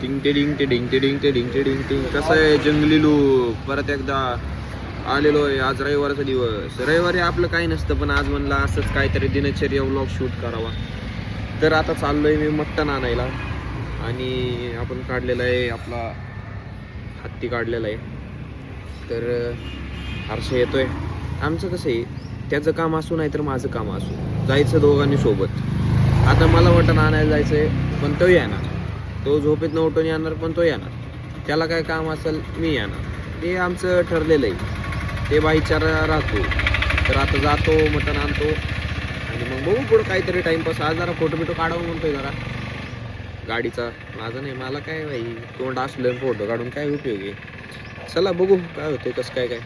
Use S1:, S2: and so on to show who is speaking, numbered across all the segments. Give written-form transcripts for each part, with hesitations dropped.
S1: टिंग ते डिंग ते डिंग ते डिंग ते डिंग ते डिंग टिंग. कसं आहे जंगली लूक परत एकदा आलेलो आहे. आज रविवारचा दिवस. रविवारी आपलं काही नसतं, पण आज म्हणलं असंच काहीतरी दिनचर्या व्लॉग शूट करावा. तर आता चाललोय मी मटण आणायला आणि आपण काढलेला आहे आपला हत्ती काढलेला आहे. तर हर्ष येतोय. आमचं कसं आहे, त्याचं काम असू नाही तर माझं काम असू, जायचं दोघांनी सोबत. आता मला मटण आणायला जायचं आहे, पण तो येणार. तो झोपेतनं उठून येणार, पण तो येणार. त्याला काय काम असेल मी येणार. ते आमचं ठरलेलं आहे. ते भाईचारा राहतो. तर आता जातो, मटण आणतो आणि मग बघू पुढं काहीतरी टाईमपास. आज जरा फोटो बिटो काढावं म्हणतोय जरा गाडीचा. माझं नाही, मला काय भाई तोंड असलं फोटो काढून काय उपयोग आहे. चला बघू काय होते, कसं काय काय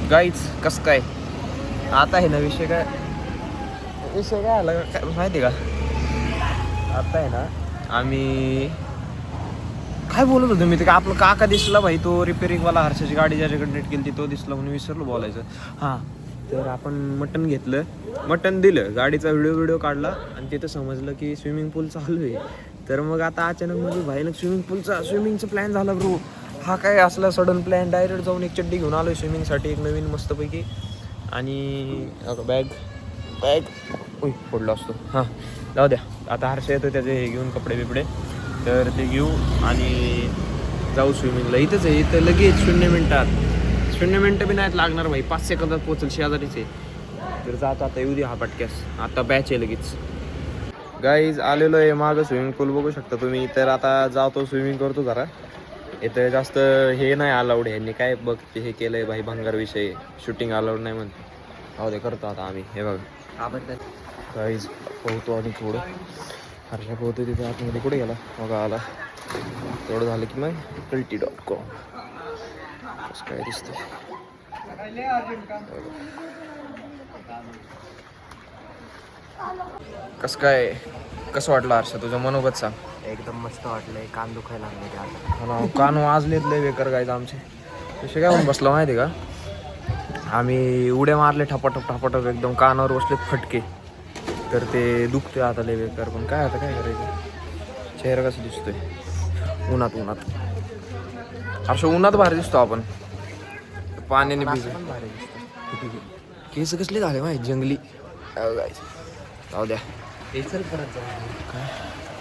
S1: गाईच कसं काय. आता आहे ना विषय काय आला काय माहिती का. आता आहे ना आम्ही काय बोलत होतो मी, ते का आपलं काका दिसला भाई, तो रिपेरिंगवाला हर्षाची गाडी ज्याच्याकडे नीट केली तो दिसला म्हणून विसरलो बोलायचं. हां, तर आपण मटण घेतलं, मटण दिलं, गाडीचा व्हिडिओ काढला आणि तिथं समजलं की स्विमिंग पूल चालू आहे. तर मग आता अचानक म्हणजे भाईनं स्विमिंगचा प्लॅन झाला ब्रो. हा काय असला सडन प्लॅन, डायरेक्ट जाऊन एक चड्डी घेऊन आलो स्विमिंगसाठी, एक नवीन मस्तपैकी. आणि बॅग फोडलो असतो. हां जाऊ द्या, आता हर्ष येतो त्याचे हे घेऊन कपडे बिपडे, तर ते घेऊ आणि जाऊ स्विमिंगला. इथंच आहे, इथं लगेच 0 मिनटं बी नाहीत लागणार भाई, 5 सेकंदात पोचल, शेजारीच आहे. तर जातो आता, येऊ दे हा पटक्यास. आता बॅच आहे लगेच. गाईज आलेलो आहे मागं स्विमिंग पूल बघू शकता तुम्ही. तर आता जातो स्विमिंग करतो जरा. इथं जास्त हे नाही अलाउड, ह्यांनी काय बघ हे केलं आहे भाई, भंगारविषयी शूटिंग अलाउड नाही म्हणते. हो ते करतो आता आम्ही. हे बघा गाईज पोहतो आणि थोडं हर्षा पोहतो तिथे आतमध्ये. कुठे गेला बघा, आला. तेवढं झालं की मग Kulti.com कसं काय दिसतंय. कसं वाटलं हर्षा, तुझं मनोगत सांग.
S2: एकदम मस्त वाटलंय. कान दुखायला लागले आता.
S1: हो, कान वाजलेत लय बेकार गायचं आमचे. विषय काय होऊन बसला माहिती का, आम्ही उड्या मारले ठपाठप एकदम कानावर बसलेत फटके. तर ते दुखतोय आता लय बेकार. पण काय आता काय करायचं, चेहरा कसं दिसतोय उन्हात. हर्ष उन्हात भारी दिसतो आपण, पाण्याने भिज. केस कसले झाले माहिती जंगली. जाऊ द्या,
S2: परत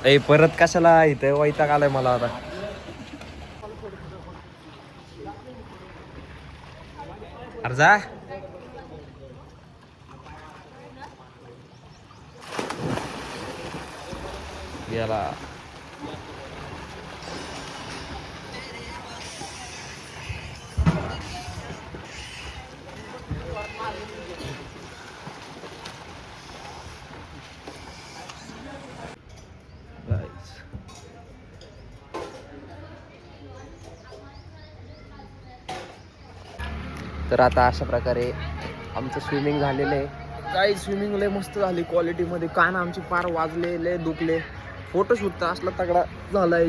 S1: काय परत कशाला, इथं वैताग आलाय मला आता. अरे जा. गेला.
S2: तर आता अशा प्रकारे आमचं स्विमिंग झालेलं आहे.
S1: काही स्विमिंग लय मस्त झाली क्वालिटीमध्ये. कान आमचे पार वाजले, लय दुखले. फोटोशूट असला तगडा झालाय,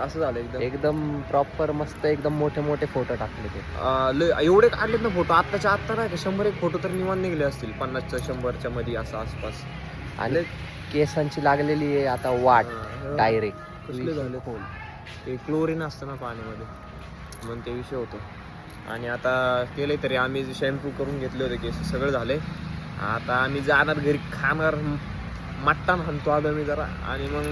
S1: असं झालं
S2: एकदम प्रॉपर मस्त, एकदम मोठे फोटो टाकले ते.
S1: लय एवढे काढलेत ना फोटो. आत्ताच्या आत्ता नाही का 100 फोटो तर निवांत निघले असतील, 50च्या 100च्या मध्ये असं आसपास.
S2: आणि केसांची लागलेली आहे आता वाट डायरेक्ट.
S1: कसले झाले फोन, ते क्लोरीन असतं ना पाण्यामध्ये, म्हणून ते विषय होतो. आणि आता केले तरी आम्ही शॅम्पू करून घेतले होते, केस सगळं झाले. आता आम्ही जाणार घरी, खाणार मटण हाणतो आता मी जरा, आणि मग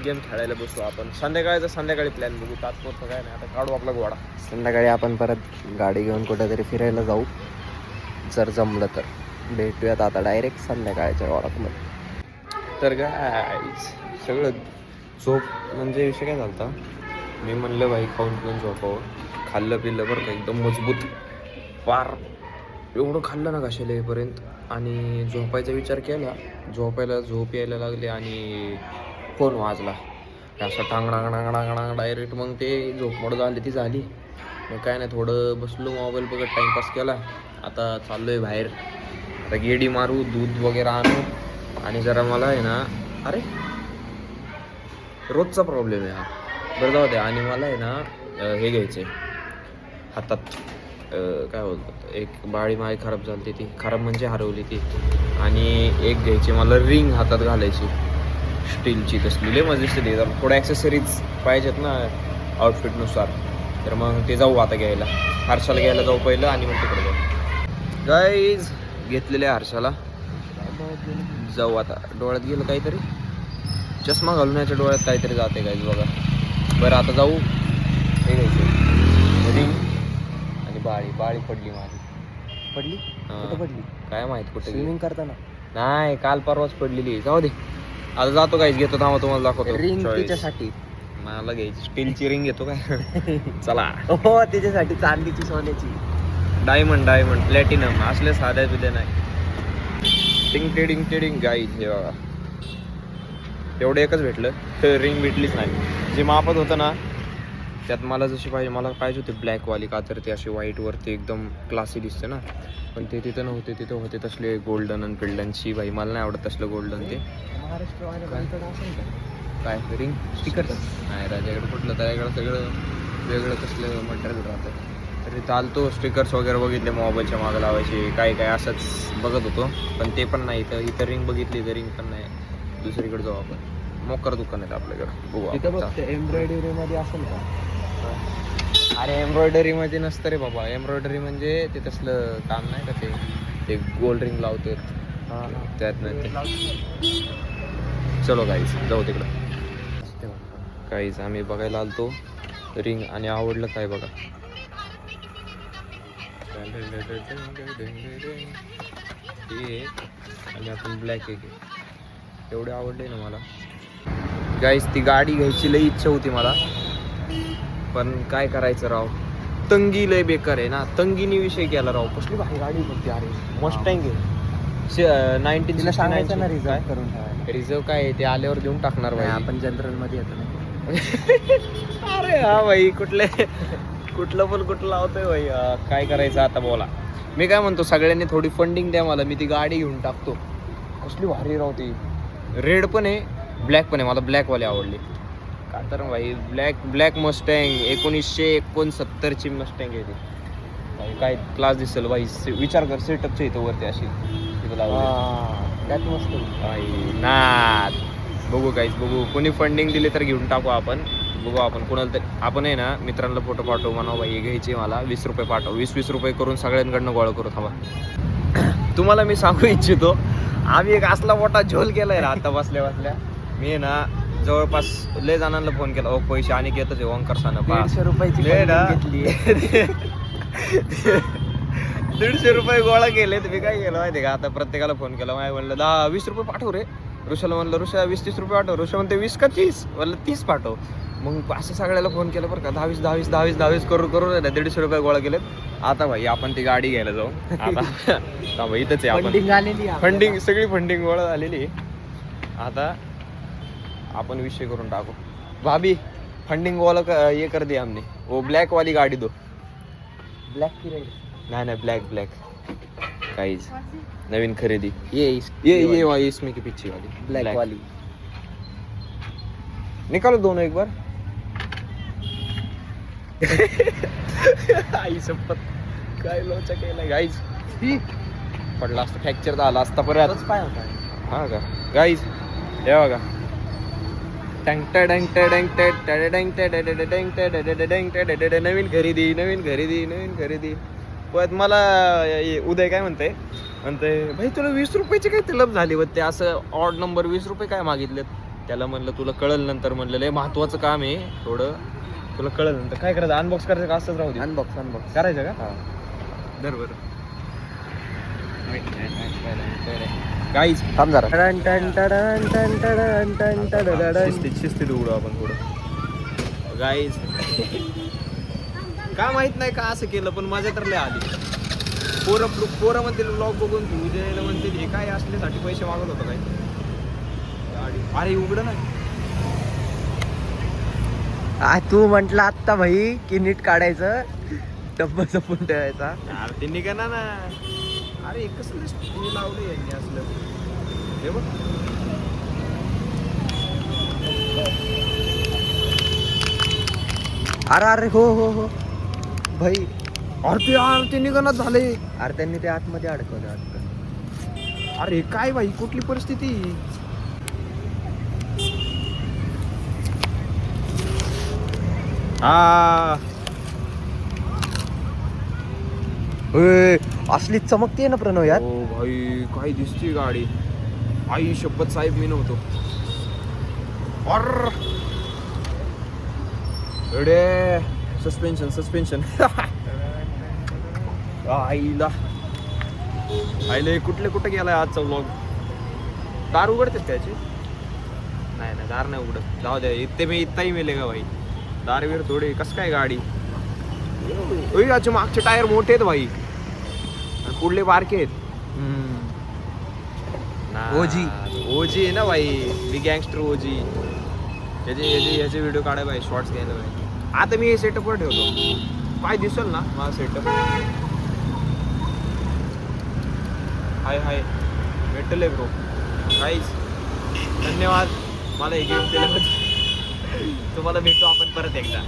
S1: गेम खेळायला बसू आपण. संध्याकाळी प्लॅन बघू, तात्पुरतं काय नाही. आता काढू आपला घोडा.
S2: संध्याकाळी आपण परत गाडी घेऊन कुठेतरी फिरायला जाऊ, जर जमलं तर. भेटूयात आता डायरेक्ट संध्याकाळच्या वॉरामध्ये.
S1: तर काय सगळं झोप म्हणजे विषय काय झाला, मी म्हणलं भाई खाऊन पिऊन झोपावं. खाल्लं पिल्लं बरं का, एकदम मजबूत पार. एवढं खाल्लं ना कशाला येईपर्यंत. आणि झोपायचा विचार केला, झोप यायला लागली आणि फोन वाजला असा टांगणांगणांगणांगणांग डायरेक्ट. मग ते झोपमोड झाली ती झाली. मग काय नाही, थोडं बसलो मोबाईल बघत, टाईमपास केला. आता चाललो आहे बाहेर, आता गेडी मारू, दूध वगैरे आणू. आणि जरा मला आहे ना, अरे रोजचा प्रॉब्लेम आहे हा, बरं जाऊ द्या. आणि मला आहे ना हे घ्यायचं आहे हातात, काय बोलतात, एक बाळी माझी खराब झाली ती, खराब म्हणजे हरवली ती. आणि एक घ्यायची मला रिंग हातात घालायची. स्टीलची तसली लय मजा दिसते जर थोड्या ॲक्सेसरीज पाहिजेत ना आउटफिटनुसार, तर मग ते जाऊ आता घ्यायला. हर्षाला घ्यायला जाऊ पहिलं आणि मग तिकडे जाऊ. गाईज घेतलेले हर्षाला, जाऊ आता. डोळ्यात गेलं काहीतरी, चष्मा घालून याच्या डोळ्यात काहीतरी जाते गाईज बघा. बरं आता जाऊ. हे घ्यायचं रिंग आणि बाळी पडली माझी.
S2: पडली? कुठं पडली?
S1: काय माहित कुठे.
S2: स्विमिंग करताना?
S1: नाही, काल परवाच पडलेली. जाऊ दे, आता जातो गाईज, घेतो थांबा तुम्हाला दाखवतो.
S2: रिंग तिच्यासाठी
S1: मला घ्यायची स्टीलची रिंग घेतो काय. चला.
S2: हो तिच्यासाठी चांदीची सोन्याची.
S1: डायमंड प्लॅटिनम असले साध्या बिद्या नाही. टिंग टेडिंग गाईज हे बघा. एवढं एकच भेटलं, तर रिंग भेटलीच नाही. जे मापत होतं ना त्यात मला जशी पाहिजे, मला पाहिजे होती ब्लॅकवाली, का तर ते अशी व्हाईटवरती एकदम क्लासी दिसते ना, पण ते तिथं नव्हते. तिथं होते तसले गोल्डन आणि पिल्डनची. बाई मला नाही आवडत तसलं गोल्डन. ते काय रिंग स्टिकर नाही राजाकडे कुठलं, त्याच्याकडे सगळं वेगळं कसलं मटेरियल राहतं. तरी चालतो. स्टिकर्स वगैरे बघितले, मोबाईलच्या मागं लावायचे काय काय असंच बघत होतो, पण ते पण नाही. इथं रिंग बघितली तर रिंग पण नाही. दुसरीकडे जाऊ आपण, मोकर दुकान आहे आपल्याकडे, बघू.
S2: तिथं बघ एम्ब्रॉयडरी मध्ये असेल का?
S1: अरे एम्ब्रॉयडरी मध्ये नसतं रे बाबा. एम्ब्रॉयडरी म्हणजे ते तसलं काम नाही का, ते गोल्ड रिंग लावते त्यात नाही ते. चलो गाईज जाऊ तिकडं. गाईज आम्ही बघायला आलतो रिंग आणि आवडलं काय बघा. आणि आपण ब्लॅक एक एवढे आवडले ना मला. गाईज ती गाडी घ्यायची लई इच्छा होती मला, पण काय करायचं राव, तंगी लय बेकार आहे ना. तंगीने विषय केला राव. कसली भारी गाडी होती. अरे मस्टँग आहे 1969
S2: करून ठेवायला.
S1: रिझर्व काय आहे ते आल्यावर देऊन टाकणार भाई.
S2: आपण जनरल मध्ये येतो ना.
S1: अरे हा भाई कुठलं लावतोय भाई. काय करायचं आता बोला. मी काय म्हणतो, सगळ्यांनी थोडी फंडिंग द्या मला, मी ती गाडी घेऊन टाकतो. कसली भारी राव ती. रेड पण आहे, ब्लॅक पण आहे. मला ब्लॅकवाली आवडली का तर भाई ब्लॅक मस्टँग 1969ची मस्टँग आहे ती. भाई काय क्लास दिसेल भाई. विचार कर, सेटअपच्या इथं वरती अशी तिथं लावली
S2: त्यात मस्त
S1: भाई ना. बघू काहीच बघू, कोणी फंडिंग दिली तर घेऊन टाकू आपण. बघू आपण कोणाला तरी, आपण आहे ना मित्रांना फोटो पाठवू, म्हणा भाई घ्यायची मला 20 रुपये पाठव. 20 रुपये करून सगळ्यांकडनं गोळा करू. थांबा, तुम्हाला मी सांगू इच्छितो, आम्ही एक असला मोठा झोल केलाय ना आता बसल्या. मी ना जवळपास लय जणांना फोन केला. ओ पैसे आणि घेतच ओंकार सानं
S2: 150 रुपयाची घेतली.
S1: 150 रुपये गोळा केले. तुम्ही काय केलं माहिती का, आता प्रत्येकाला फोन केला. माझ्या म्हणलं 10-20 रुपये पाठव रे. ऋषाला म्हणलं ऋषा 20-30 रुपये पाठव. ऋषा म्हणते 20 का 30? म्हणलं 30 पाठव. मग असं सगळ्याला फोन केला बरं का. 10-20 करून 150 रुपये गोळा केलेत. आता भाई आपण ती गाडी घ्यायला जाऊ. आता भाई इथंच आहे
S2: फंडिंग आलेली.
S1: फंडिंग सगळी फंडिंग गोळा झालेली. आता आपण विषय करून टाकू. भाभी फंडिंग वाला ये कर दिया हमने, वो ब्लॅक वाली गाडी दो.
S2: ब्लॅक की रेड?
S1: नाही ब्लॅक काहीच नवीन खरेदी. ये इसमें की पीछे वाली
S2: ब्लॅक वाली
S1: निकालो दोनों एक बार. आई शपथ काय लोचा केलाय गाईज. पडला असता, फ्रॅक्चर झाला असता परत.
S2: पाय होता.
S1: हा का गाईज, हे बघा. नवीन खरेदी. पण मला उदय काय म्हणते भाई तुला 20 रुपयाची काय तलब झाली होते, असं ऑड नंबर 20 रुपये काय मागितलेत. त्याला म्हणलं तुला कळलं नंतर. म्हणलं लय महत्वाचं काम आहे थोडं, तुला कळलं नंतर. काय करायचं, अनबॉक्स करायचं का असंच राहू दे?
S2: अनबॉक्स
S1: करायचं का? हा दर बरं गाईज थांब जरा. शिस्तीत उघडू आपण थोडं गाईज. काय माहित नाही का असं केलं, पण माझ्या तर लय आली. पोरं म्हणतील ब्लॉग बघून तू द्यायला म्हणतील हे काय असल्यासाठी पैसे मागत होतं काय गाडी. अरे उघड ना.
S2: तू म्हंटल आता भाई की नीट काढायचं, डब्बा जपून ठेवायचा.
S1: ते निघा ना. अरे कसं लावलं यांनी असलं हे बघ.
S2: अरे हो भाई.
S1: अरे ते निघणच झाले.
S2: अरे त्यांनी ते आतमध्ये अडकवलं वाटतं.
S1: अरे काय भाई, कुठली परिस्थिती.
S2: असली चमकते ना प्रणव यार.
S1: ओ भाई काय दिसती गाडी. आई शपथ साहेब मी नव्हतो. अरे सस्पेन्शन आईला कुठे गेलाय आजचा व्लॉग. दार उघडतेस त्याची? नाही दार नाही उघडत. जाऊ द्या. इथंही मेले का भाई. दारवीर थोडे कस काय गाडी. याचे मागचे टायर मोठे आहेत भाई आणि पुढले बारके आहेत. ओजी आहे ना भाई. मी गँगस्टर ओजी. याचे व्हिडिओ काढाय भाई. शॉर्ट्स घ्यायला भाई. आता मी हे सेटअपवर ठेवतो. काय दिसल ना माझा सेटअप. हाय भेटले ब्रो. काहीच धन्यवाद मला हे गिफ्ट दिल्याबद्दल. तुम्हाला भेटू आपण परत एकदा.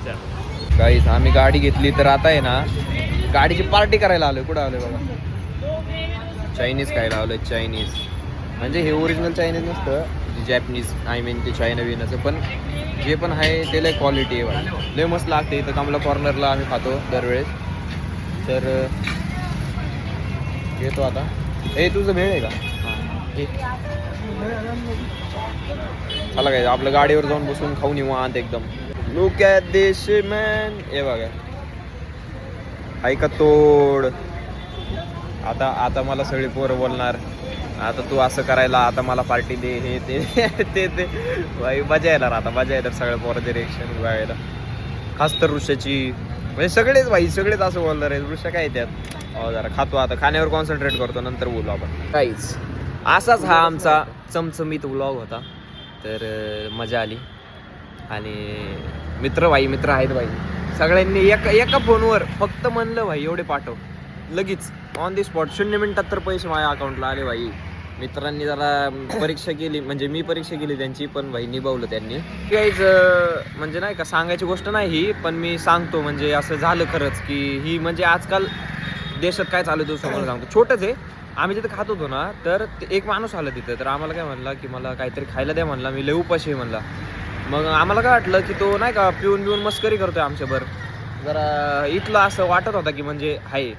S1: चल गाईस आम्ही गाडी घेतली तर आता आहे ना गाडीची पार्टी करायला आलोय. कुठं आलोय बघा. चायनीज खायला आलोय. चायनीज म्हणजे हे ओरिजिनल चायनीज नसतं. जॅपनीज आय मीन ते चायना विनाचं. पण जे पण आहे ते लय क्वालिटी आहे भाई. लय मस्त लागते. इथं कमला कॉर्नरला आम्ही खातो दरवेळेस. तर येतो आता. तुझं भेळ आहे का? चला काय आपल्या गाडीवर जाऊन बसून खाऊन येऊ आत एकदम. Look at this man. हे बघा ऐका तोड. आता मला सगळी पोरं बोलणार आता तू असं करायला. आता मला पार्टी दे. हे ते भाई मजा येणार. आता मजा येणार सगळ्या पोराचे रिएक्शन बघायला. खास तर ऋषाची म्हणजे सगळेच भाई सगळेच असं बोलणार आहे. ऋषा काय त्यात. जरा खातो आता. खाण्यावर कॉन्सन्ट्रेट करतो. नंतर बोलू आपण. काहीच असाच हा आमचा चमचमीत व्लॉग होता. तर मजा आली. आणि मित्र आहेत भाई. सगळ्यांनी एका फोनवर फक्त म्हणलं भाई एवढे पाठव. लगेच ऑन दी स्पॉट 0 मिनिटात तर पैसे माझ्या अकाउंटला आले भाई. मित्रांनी जरा परीक्षा केली म्हणजे मी परीक्षा केली त्यांची. पण भाई निभावलं त्यांनी. काहीच म्हणजे नाही का सांगायची गोष्ट नाही ही. पण मी सांगतो म्हणजे असं झालं खरंच की ही म्हणजे आजकाल देशात काय चालू आहे समोर सांगतो. छोटंच आहे. आम्ही जिथं खात होतो ना तर एक माणूस आला तिथं. तर आम्हाला काय म्हणला की मला काहीतरी खायला द्या म्हणला. मी लय उपाशी म्हणला. मग आम्हाला काय वाटलं की तो नाही का पिऊन मस्करी करतोय आमच्यावर. जरा इथलं असं वाटत होता की म्हणजे आहे.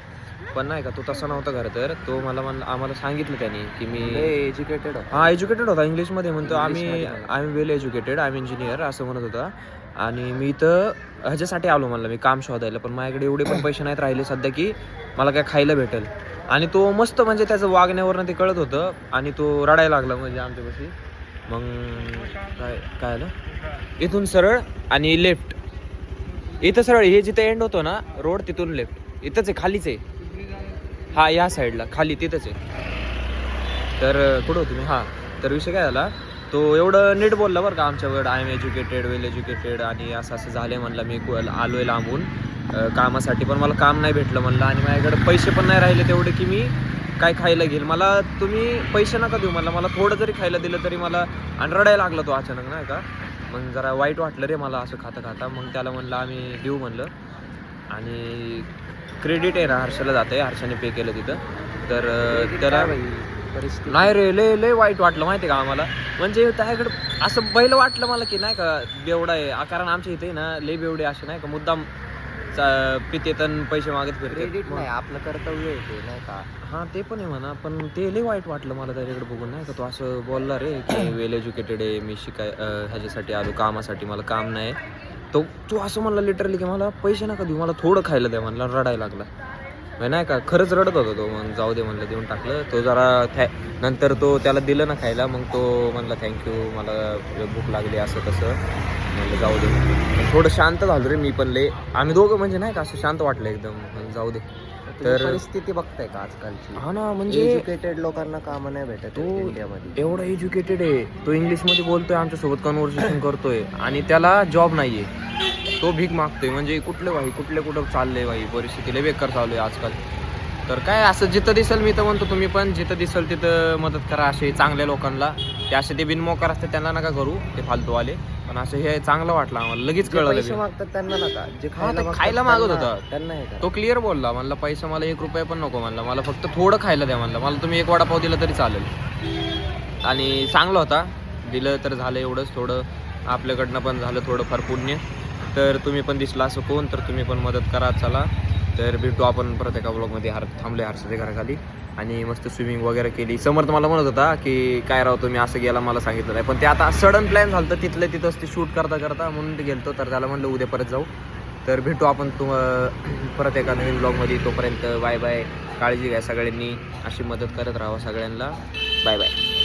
S1: पण नाही का तो तसा नव्हता खरं तर. तो आम्हाला सांगितलं त्याने की मी
S2: एज्युकेटेड.
S1: हा एज्युकेटेड होता. इंग्लिशमध्ये म्हणतो आम्ही वेल एज्युकेटेड. आय एम इंजिनियर असं म्हणत होता. आणि मी इथं ह्याच्यासाठी आलो म्हणलं मी काम शोधायला. पण माझ्याकडे एवढे पण पैसे नाहीत राहिले सध्या की मला काय खायला भेटेल. आणि तो मस्त म्हणजे त्याचं वागण्यावरनं ते कळत होतं. आणि तो रडायला लागला म्हणजे आमच्यापाशी. मग काय आलं इथून सरळ आणि लेफ्ट. इथं सरळ हे जिथे एंड होतो ना रोड तिथून लेफ्ट. इथंच आहे खालीच आहे. हा या साईडला खाली तिथंच आहे. तर कुठं होतो मी. हां तर विषय काय झाला. तो एवढं नीट बोलला बरं का आमच्यावर. I am educated well educated. आणि असं झालं म्हणलं मी आलो आहे लांबून कामासाठी. पण मला काम नाही भेटलं म्हणलं. आणि माझ्याकडे पैसे पण नाही राहिले तेवढे की मी काय खायला घेईल. मला तुम्ही पैसे नका देऊ मला थोडं जरी खायला दिलं तरी मला. आणि रडायला लागला तो अचानक नाही का. मग जरा वाईट वाटलं रे मला असं खाता. मग त्याला म्हणलं आम्ही देऊ म्हणलं. आणि क्रेडिट आहे ना हर्षाला जातं आहे. हर्षाने पे केलं तिथं. तर त्याला नाही रे लय वाईट वाटलं माहिती आहे का आम्हाला. म्हणजे त्याकडं असं पहिलं वाटलं मला की नाही का बेवडा आहे. कारण आमच्या इथे ना लय बेवडे असे नाही का मुद्दाम पितेतन पैसे मागत फिरते.
S2: नाही आपलं कर्तव्य आहे ते नाही का.
S1: हां ते पण आहे म्हणा. पण ते लय वाईट वाटलं मला त्याच्याकडे बघून नाही का. तो असं बोलला रे की वेल एज्युकेटेड आहे मी ह्याच्यासाठी आलो कामासाठी मला काम नाही. तो असं म्हणला लिटरली की मला पैसे नका देऊ मला थोडं खायला द्या म्हणला. रडायला लागला नाही का. खरंच रडत होता तो. मग जाऊ दे म्हणलं देऊन टाकलं. तो जरा नंतर तो त्याला दिलं ना खायला. मग तो म्हणला थँक्यू मला भूक लागली असं तसं. म्हणलं जाऊ दे. थोडं शांत झालो रे मी पण लय. आम्ही दोघं म्हणजे नाही का असं शांत वाटलं एकदम. जाऊ दे.
S2: तर परिस्थिती बघताय का आजकालची.
S1: हा ना म्हणजे
S2: एज्युकेटेड लोकांना काम नाही भेटत इंडियामध्ये.
S1: एवढा एज्युकेटेड आहे तो. इंग्लिशमध्ये बोलतोय आमच्यासोबत कन्व्हर्सेशन करतोय. आणि त्याला जॉब नाहीये. तो भीक मागतोय. म्हणजे कुठं चाललंय भाई. परिस्थितीला बेकार चालू आहे आजकाल. तर काय असं जिथं दिसेल मी तर म्हणतो तुम्ही पण जिथं दिसेल तिथं मदत करा. असे चांगल्या लोकांना. ते असे ते बिनमोकार असते त्यांना नका करू ते फालतूवाले. पण असं हे चांगलं वाटलं आम्हाला. लगेच कळलं.
S2: पैसे मागतात त्यांना नका. जे
S1: खायला मागत होता
S2: त्यांना हे
S1: तो क्लिअर बोलला. म्हणला पैसा मला 1 रुपया पण नको म्हणला. मला फक्त थोडं खायला द्या म्हणला. मला तुम्ही 1 वडापाव दिला तरी चालेल. आणि चांगलं होता. दिलं तर झालं एवढंच. थोडं आपल्याकडनं पण झालं थोडंफार पुण्य. तर तुम्ही पण दिसला असं कोण तर तुम्ही पण मदत करा. चला तर भेटू आपण परत एका ब्लॉगमध्ये. थांबले हर्षाच्या घराखाली आणि मस्त स्विमिंग वगैरे केली. समर्थ मला म्हणत होता की काय राव तुम्ही असं गेला, मला सांगितलं नाही, पण ते आता सडन प्लॅन झालं तर तिथलं तिथंच ते शूट करता करता म्हणून ते गेलतो. तर त्याला म्हणलं उद्या परत जाऊ. तर भेटू आपण परत एका नवीन ब्लॉगमध्ये. तोपर्यंत बाय बाय. काळजी घ्या सगळ्यांनी, अशी मदत करत राहा सगळ्यांना. Bye bye.